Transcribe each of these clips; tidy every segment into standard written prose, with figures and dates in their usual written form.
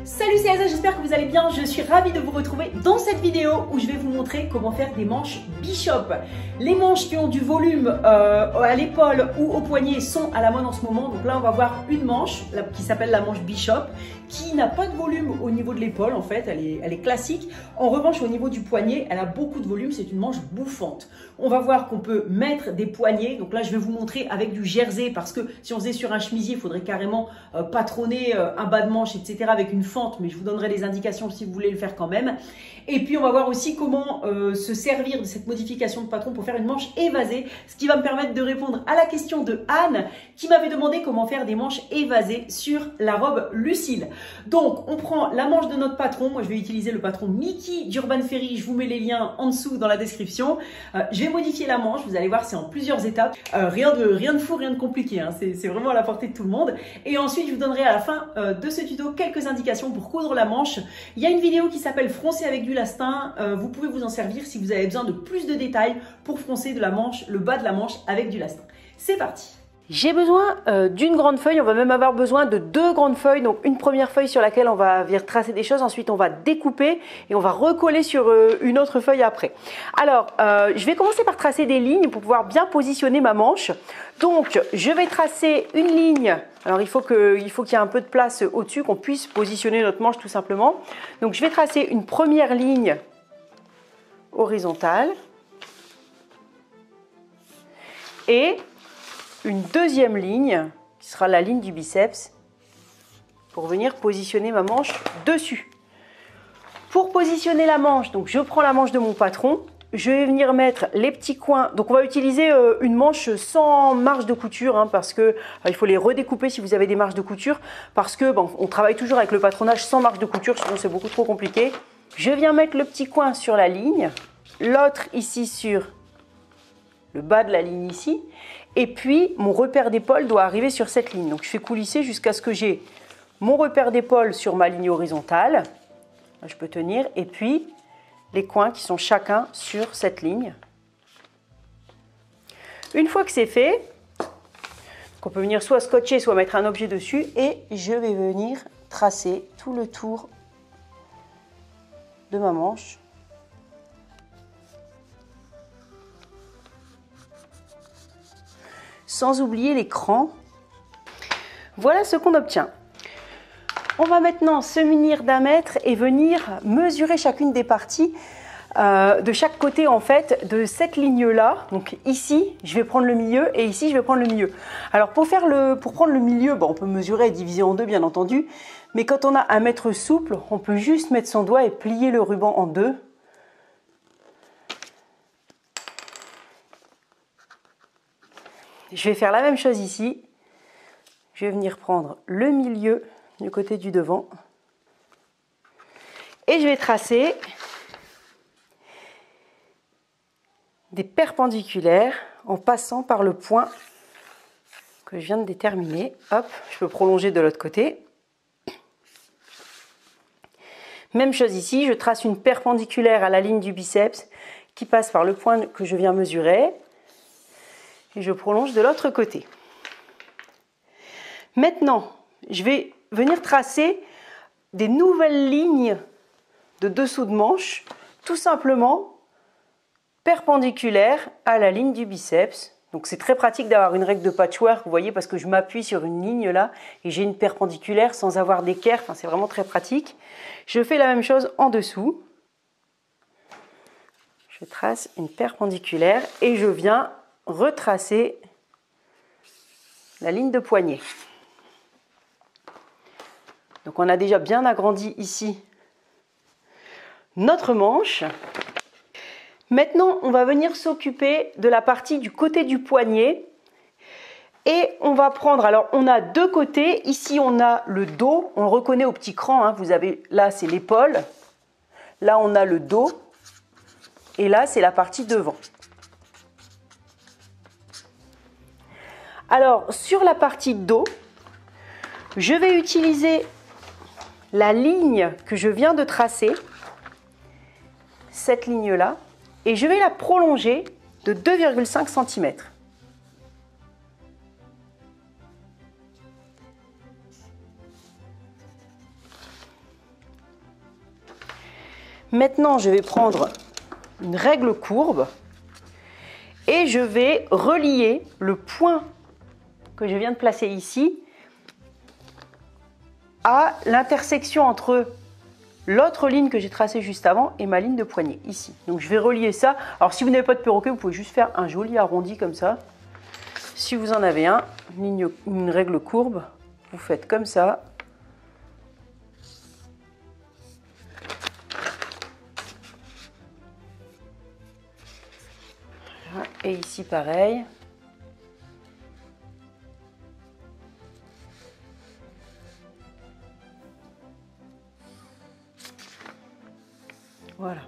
Salut, c'est Elsa, j'espère que vous allez bien. Je suis ravie de vous retrouver dans cette vidéo où je vais vous montrer comment faire des manches Bishop. Les manches qui ont du volume à l'épaule ou au poignet sont à la mode en ce moment. Donc là, on va voir une manche qui s'appelle la manche Bishop, qui n'a pas de volume au niveau de l'épaule en fait, elle est classique. En revanche, au niveau du poignet, elle a beaucoup de volume, c'est une manche bouffante. On va voir qu'on peut mettre des poignets. Donc là, je vais vous montrer avec du jersey parce que si on faisait sur un chemisier, il faudrait carrément patronner un bas de manche, etc. avec une fente, mais je vous donnerai les indications si vous voulez le faire quand même. Et puis on va voir aussi comment se servir de cette modification de patron pour faire une manche évasée, ce qui va me permettre de répondre à la question de Anne qui m'avait demandé comment faire des manches évasées sur la robe Lucille. Donc on prend la manche de notre patron, moi je vais utiliser le patron Mickey d'Urban Ferry, je vous mets les liens en dessous dans la description. Je vais modifier la manche, vous allez voir c'est en plusieurs étapes, rien de fou, rien de compliqué, hein. C'est vraiment à la portée de tout le monde. Et ensuite je vous donnerai à la fin de ce tuto quelques indications pour coudre la manche. Il y a une vidéo qui s'appelle froncer avec du lastin, vous pouvez vous en servir si vous avez besoin de plus de détails pour froncer de la manche, le bas de la manche avec du lastin. C'est parti. J'ai besoin d'une grande feuille, on va même avoir besoin de deux grandes feuilles. Donc une première feuille sur laquelle on va venir tracer des choses, ensuite on va découper et on va recoller sur une autre feuille après. Alors je vais commencer par tracer des lignes pour pouvoir bien positionner ma manche. Donc je vais tracer une ligne, alors il faut qu'il y ait un peu de place au-dessus, qu'on puisse positionner notre manche tout simplement. Donc je vais tracer une première ligne horizontale et une deuxième ligne qui sera la ligne du biceps pour venir positionner ma manche dessus. Pour positionner la manche, donc je prends la manche de mon patron, je vais venir mettre les petits coins. Donc on va utiliser une manche sans marge de couture hein, parce que il faut les redécouper si vous avez des marges de couture parce que bon, on travaille toujours avec le patronage sans marge de couture, sinon c'est beaucoup trop compliqué. Je viens mettre le petit coin sur la ligne, l'autre ici sur le bas de la ligne ici. Et puis, mon repère d'épaule doit arriver sur cette ligne. Donc, je fais coulisser jusqu'à ce que j'ai mon repère d'épaule sur ma ligne horizontale. Là, je peux tenir. Et puis, les coins qui sont chacun sur cette ligne. Une fois que c'est fait, on peut venir soit scotcher, soit mettre un objet dessus. Et je vais venir tracer tout le tour de ma manche. Sans oublier les crans. Voilà ce qu'on obtient. On va maintenant se munir d'un mètre et venir mesurer chacune des parties de chaque côté en fait de cette ligne-là. Donc ici, je vais prendre le milieu et ici, je vais prendre le milieu. Alors pour prendre le milieu, bon, on peut mesurer et diviser en deux bien entendu. Mais quand on a un mètre souple, on peut juste mettre son doigt et plier le ruban en deux. Je vais faire la même chose ici. Je vais venir prendre le milieu du côté du devant. Et je vais tracer des perpendiculaires en passant par le point que je viens de déterminer. Hop, je peux prolonger de l'autre côté. Même chose ici, je trace une perpendiculaire à la ligne du biceps qui passe par le point que je viens mesurer. Et je prolonge de l'autre côté. Maintenant, je vais venir tracer des nouvelles lignes de dessous de manche, tout simplement perpendiculaires à la ligne du biceps. Donc c'est très pratique d'avoir une règle de patchwork, vous voyez, parce que je m'appuie sur une ligne là et j'ai une perpendiculaire sans avoir d'équerre, enfin, c'est vraiment très pratique. Je fais la même chose en dessous. Je trace une perpendiculaire et je viens retracer la ligne de poignet. Donc on a déjà bien agrandi ici notre manche. Maintenant, on va venir s'occuper de la partie du côté du poignet. Et on va prendre, alors on a deux côtés. Ici, on a le dos. On le reconnaît au petit cran. Hein. Vous avez, là, c'est l'épaule. Là, on a le dos. Et là, c'est la partie devant. Alors, sur la partie dos, je vais utiliser la ligne que je viens de tracer, cette ligne-là, et je vais la prolonger de 2,5 cm. Maintenant, je vais prendre une règle courbe et je vais relier le point que je viens de placer ici à l'intersection entre l'autre ligne que j'ai tracée juste avant et ma ligne de poignet ici. Donc je vais relier ça. Alors si vous n'avez pas de perroquet, vous pouvez juste faire un joli arrondi comme ça. Si vous en avez un, une règle courbe, vous faites comme ça. Et ici pareil. Voilà.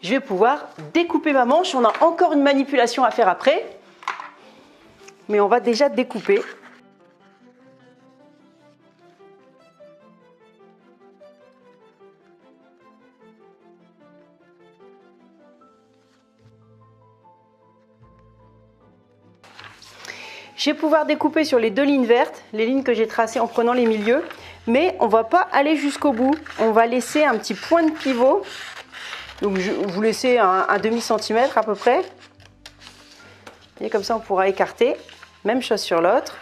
Je vais pouvoir découper ma manche. On a encore une manipulation à faire après, mais on va déjà découper. Je vais pouvoir découper sur les deux lignes vertes, les lignes que j'ai tracées en prenant les milieux, mais on ne va pas aller jusqu'au bout. On va laisser un petit point de pivot. Donc vous laissez un demi-centimètre à peu près. Et comme ça on pourra écarter. Même chose sur l'autre.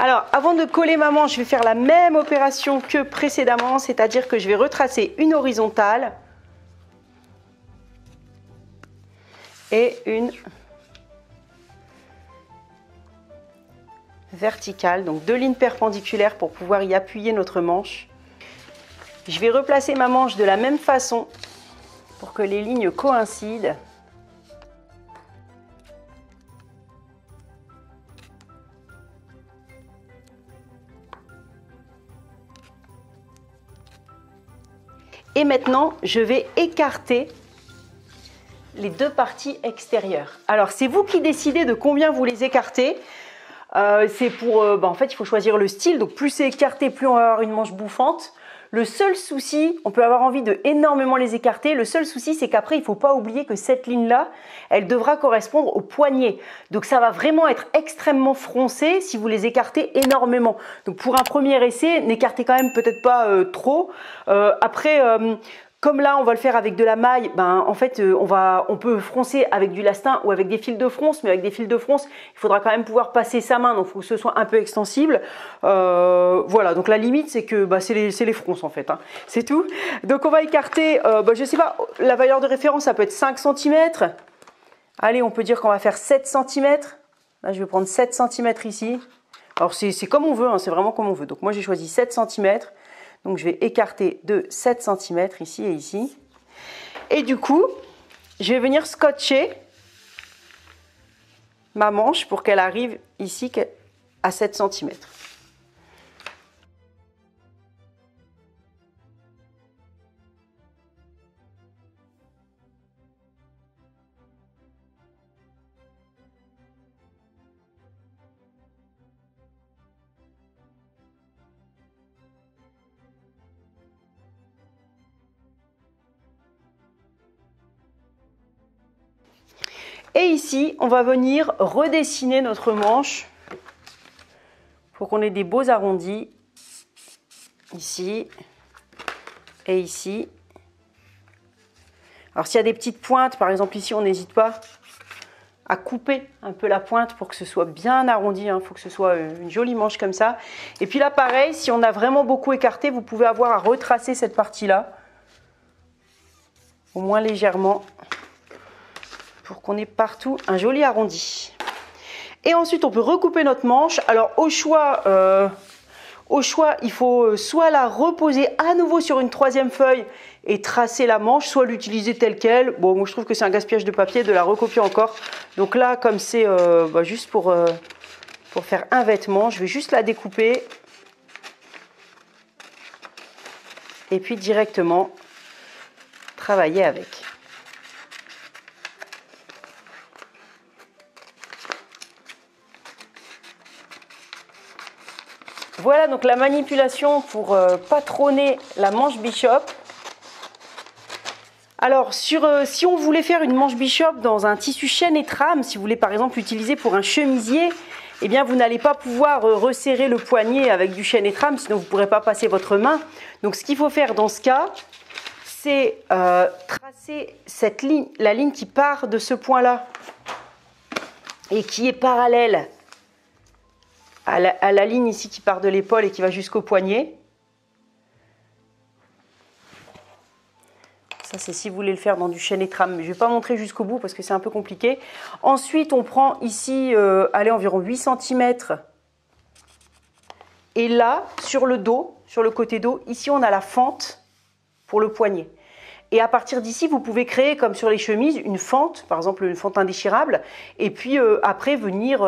Alors, avant de coller ma manche, je vais faire la même opération que précédemment, c'est-à-dire que je vais retracer une horizontale et une verticale, donc deux lignes perpendiculaires pour pouvoir y appuyer notre manche. Je vais replacer ma manche de la même façon pour que les lignes coïncident. Et maintenant, je vais écarter les deux parties extérieures. Alors, c'est vous qui décidez de combien vous les écartez. C'est pour, en fait, il faut choisir le style. Donc, plus c'est écarté, plus on va avoir une manche bouffante. Le seul souci, on peut avoir envie de énormément les écarter. Le seul souci, c'est qu'après, il ne faut pas oublier que cette ligne-là, elle devra correspondre au poignet. Donc, ça va vraiment être extrêmement froncé si vous les écartez énormément. Donc, pour un premier essai, n'écartez quand même peut-être pas trop. Après, comme là, on va le faire avec de la maille, en fait, on peut froncer avec du lastin ou avec des fils de fronce, mais avec des fils de fronce, il faudra quand même pouvoir passer sa main, donc il faut que ce soit un peu extensible. Voilà, donc la limite, c'est que c'est les fronces en fait, hein. C'est tout. Donc on va écarter, je sais pas, la valeur de référence, ça peut être 5 cm. Allez, on peut dire qu'on va faire 7 cm. Là, je vais prendre 7 cm ici. Alors c'est comme on veut, hein, c'est vraiment comme on veut. Donc moi, j'ai choisi 7 cm. Donc je vais écarter de 7 cm ici et ici. Et du coup, je vais venir scotcher ma manche pour qu'elle arrive ici à 7 cm. Et ici, on va venir redessiner notre manche pour qu'on ait des beaux arrondis. Ici et ici. Alors s'il y a des petites pointes, par exemple ici, on n'hésite pas à couper un peu la pointe pour que ce soit bien arrondi. Il faut que ce soit une jolie manche comme ça. Et puis là, pareil, si on a vraiment beaucoup écarté, vous pouvez avoir à retracer cette partie-là. Au moins légèrement. Pour qu'on ait partout un joli arrondi. Et ensuite, on peut recouper notre manche. Alors, au choix, il faut soit la reposer à nouveau sur une troisième feuille et tracer la manche, soit l'utiliser telle quelle. Bon, moi, je trouve que c'est un gaspillage de papier de la recopier encore. Donc là, comme c'est juste pour faire un vêtement, je vais juste la découper. Et puis, directement, travailler avec. Voilà donc la manipulation pour patronner la manche Bishop. Alors, si on voulait faire une manche Bishop dans un tissu chaîne et trame, si vous voulez par exemple l'utiliser pour un chemisier, eh bien vous n'allez pas pouvoir resserrer le poignet avec du chaîne et trame, sinon vous ne pourrez pas passer votre main. Donc ce qu'il faut faire dans ce cas, c'est tracer cette ligne, la ligne qui part de ce point-là et qui est parallèle à la ligne ici qui part de l'épaule et qui va jusqu'au poignet. Ça, c'est si vous voulez le faire dans du chaîne et trame, mais je ne vais pas montrer jusqu'au bout parce que c'est un peu compliqué. Ensuite, on prend ici, environ 8 cm. Et là, sur le dos, sur le côté dos, ici, on a la fente pour le poignet. Et à partir d'ici, vous pouvez créer, comme sur les chemises, une fente, par exemple une fente indéchirable, et puis après venir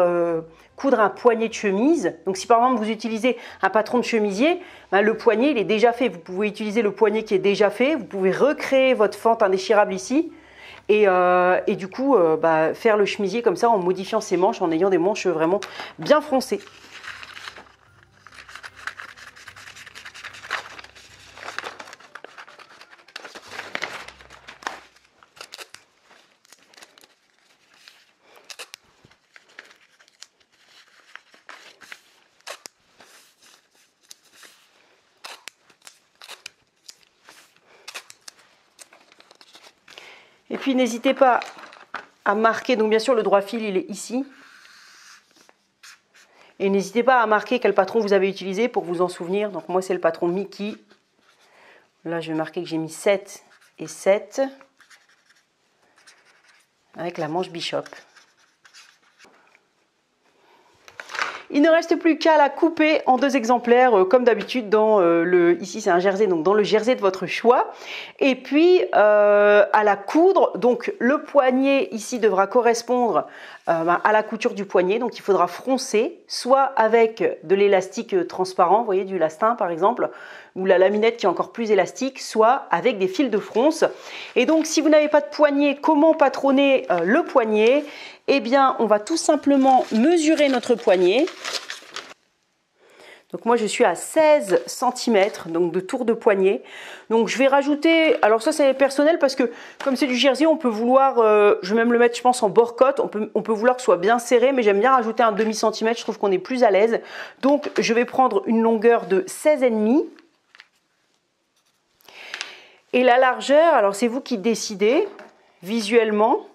coudre un poignet de chemise. Donc si par exemple vous utilisez un patron de chemisier, ben, le poignet il est déjà fait. Vous pouvez utiliser le poignet qui est déjà fait, vous pouvez recréer votre fente indéchirable ici, et du coup faire le chemisier comme ça en modifiant ses manches, en ayant des manches vraiment bien froncées. Et puis n'hésitez pas à marquer, donc bien sûr le droit fil il est ici. Et n'hésitez pas à marquer quel patron vous avez utilisé pour vous en souvenir. Donc moi c'est le patron Mickey. Là je vais marquer que j'ai mis 7 et 7. Avec la manche Bishop. Il ne reste plus qu'à la couper en 2 exemplaires, comme d'habitude dans ici c'est un jersey, donc dans le jersey de votre choix. Et puis à la coudre, donc le poignet ici devra correspondre à la couture du poignet, donc il faudra froncer, soit avec de l'élastique transparent, vous voyez du lastin par exemple, ou la laminette qui est encore plus élastique, soit avec des fils de fronce. Et donc si vous n'avez pas de poignet, comment patronner le poignet? Eh bien, on va tout simplement mesurer notre poignet. Donc moi, je suis à 16 cm donc de tour de poignet. Donc je vais rajouter, alors ça c'est personnel parce que comme c'est du jersey, on peut vouloir, je vais même le mettre je pense en bord-côte, on peut vouloir que ce soit bien serré, mais j'aime bien rajouter un demi-centimètre, je trouve qu'on est plus à l'aise. Donc je vais prendre une longueur de 16,5. Et la largeur, alors c'est vous qui décidez visuellement.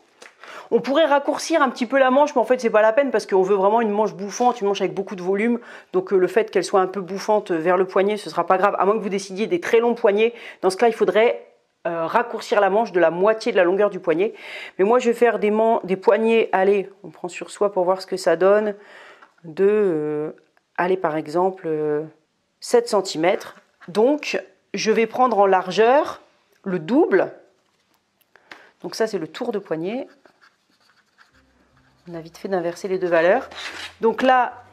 On pourrait raccourcir un petit peu la manche, mais en fait c'est pas la peine parce qu'on veut vraiment une manche bouffante, une manche avec beaucoup de volume. Donc le fait qu'elle soit un peu bouffante vers le poignet, ce sera pas grave, à moins que vous décidiez des très longs poignets. Dans ce cas, il faudrait raccourcir la manche de la moitié de la longueur du poignet. Mais moi je vais faire des poignets, allez, on prend sur soi pour voir ce que ça donne, allez par exemple 7 cm. Donc je vais prendre en largeur le double. Donc ça c'est le tour de poignet. On a vite fait d'inverser les deux valeurs. Donc là,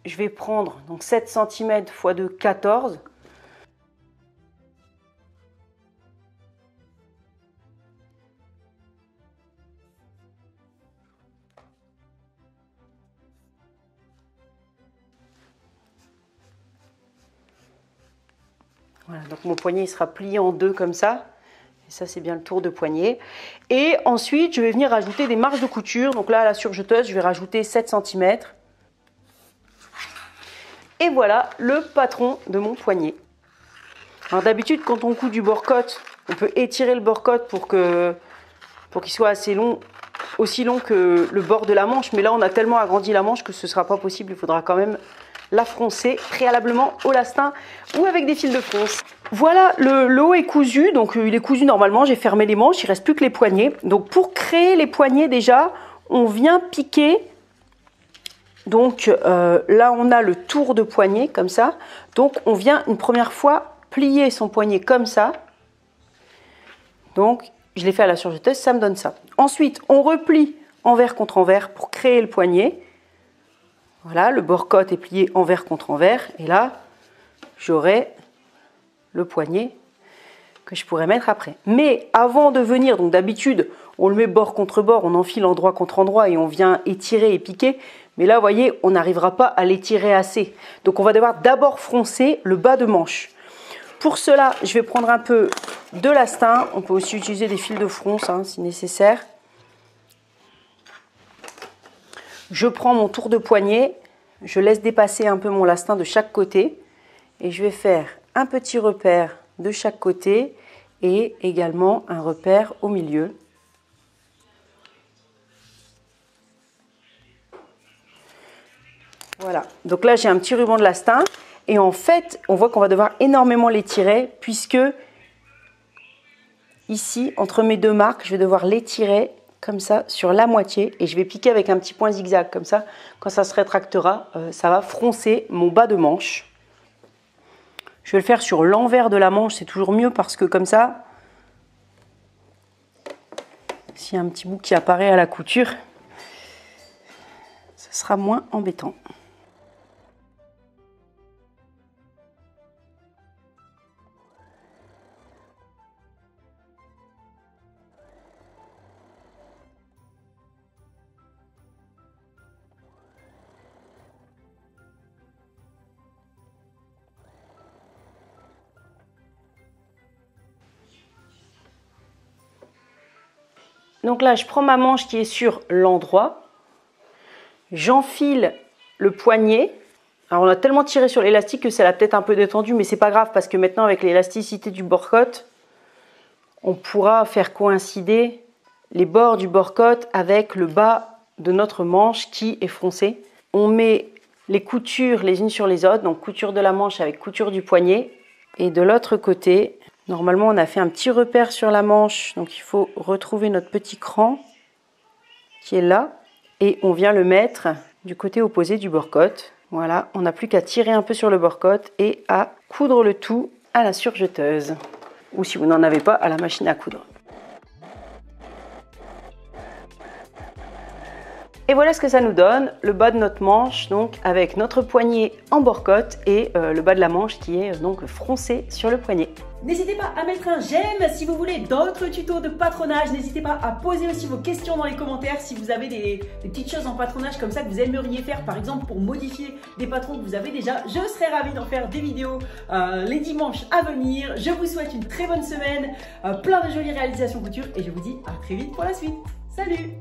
je vais prendre donc 7 cm x 2, 14. Voilà, donc mon poignet il sera plié en deux comme ça. Ça, c'est bien le tour de poignet. Et ensuite, je vais venir rajouter des marges de couture. Donc là, à la surjeteuse, je vais rajouter 7 cm. Et voilà le patron de mon poignet. Alors d'habitude, quand on coud du bord-côte, on peut étirer le bord-côte pour qu'il soit assez long, aussi long que le bord de la manche. Mais là, on a tellement agrandi la manche que ce ne sera pas possible. Il faudra quand même la froncer préalablement au lastin ou avec des fils de fronce. Voilà, le haut est cousu, donc il est cousu normalement, j'ai fermé les manches, il ne reste plus que les poignets. Donc pour créer les poignets déjà, on vient piquer, donc là on a le tour de poignet comme ça. Donc on vient une première fois plier son poignet comme ça. Donc je l'ai fait à la surjeteuse, ça me donne ça. Ensuite on replie envers contre envers pour créer le poignet. Voilà, le bord-côte est plié envers contre envers et là j'aurai le poignet que je pourrais mettre après. Mais avant de venir, donc d'habitude, on le met bord contre bord, on enfile endroit contre endroit et on vient étirer et piquer. Mais là, vous voyez, on n'arrivera pas à l'étirer assez. Donc, on va devoir d'abord froncer le bas de manche. Pour cela, je vais prendre un peu de lastin. On peut aussi utiliser des fils de fronce hein, si nécessaire. Je prends mon tour de poignet. Je laisse dépasser un peu mon lastin de chaque côté. Et je vais faire un petit repère de chaque côté et également un repère au milieu. Voilà, donc là j'ai un petit ruban de lastin et en fait on voit qu'on va devoir énormément l'étirer puisque ici entre mes deux marques je vais devoir l'étirer comme ça sur la moitié et je vais piquer avec un petit point zigzag comme ça. Quand ça se rétractera, ça va froncer mon bas de manche. Je vais le faire sur l'envers de la manche, c'est toujours mieux parce que comme ça, s'il y a un petit bout qui apparaît à la couture, ce sera moins embêtant. Donc là, je prends ma manche qui est sur l'endroit. J'enfile le poignet. Alors, on a tellement tiré sur l'élastique que ça l'a peut-être un peu détendu, mais c'est pas grave parce que maintenant, avec l'élasticité du bord-cotte, on pourra faire coïncider les bords du bord-cotte avec le bas de notre manche qui est froncé. On met les coutures les unes sur les autres, donc couture de la manche avec couture du poignet. Et de l'autre côté, normalement, on a fait un petit repère sur la manche, donc il faut retrouver notre petit cran qui est là. Et on vient le mettre du côté opposé du bord-cotte. Voilà, on n'a plus qu'à tirer un peu sur le bord-cotte et à coudre le tout à la surjeteuse. Ou si vous n'en avez pas, à la machine à coudre. Et voilà ce que ça nous donne, le bas de notre manche, donc avec notre poignet en bord-cotte et le bas de la manche qui est donc froncé sur le poignet. N'hésitez pas à mettre un j'aime si vous voulez d'autres tutos de patronage. N'hésitez pas à poser aussi vos questions dans les commentaires si vous avez des petites choses en patronage comme ça que vous aimeriez faire, par exemple pour modifier des patrons que vous avez déjà. Je serais ravie d'en faire des vidéos les dimanches à venir. Je vous souhaite une très bonne semaine, plein de jolies réalisations couture et je vous dis à très vite pour la suite. Salut!